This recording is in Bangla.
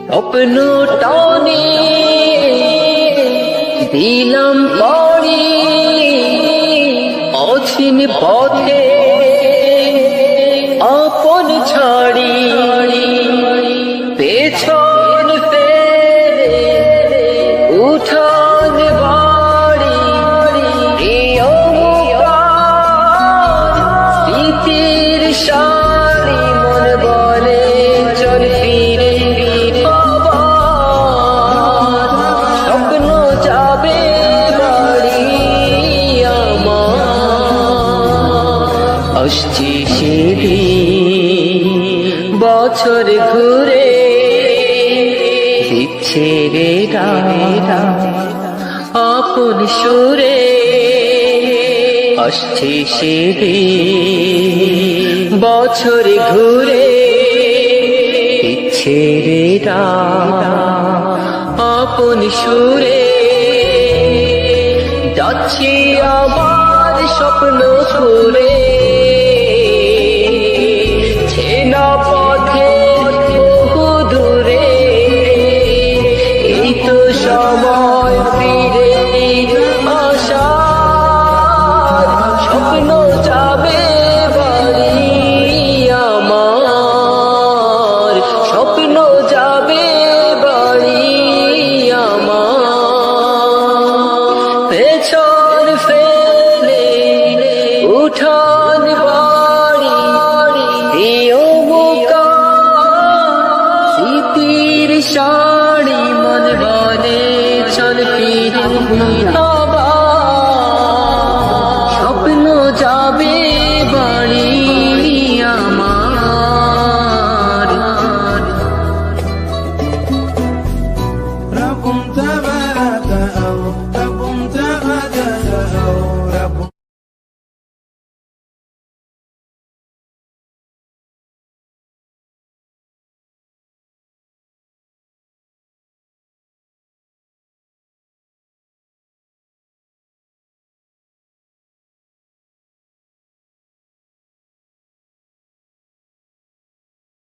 স্বপ্ন টানে দিলাম পড়ি অচিন পথে আপন ছাড়ি পেছন ফেরে উঠান বাড়ি প্রিয় স্মৃতির শাড়ি মন বলে চল ফিরে স্বপ্ন যাবে বাড়ি আমার আসছি সেদিন বছর ঘুরে দিচ্ছে রে আপন সুরে আসছে সেদিন বছর ঘুরে দিচ্ছে রে আপন সুরে যাচ্ছি আমার স্বপ্ন ছুড়ে চেনা পথে বহু দূরে এই তো সময় ফিরে আসার স্বপ্ন যাবে বাড়ি আমার স্বপ্ন যাবে বাড়ি আমার পেছন ফেলে উঠান বাড়ি প্রিয় মুকা স্মৃতির শাড়ি মন বলে চল ফিরে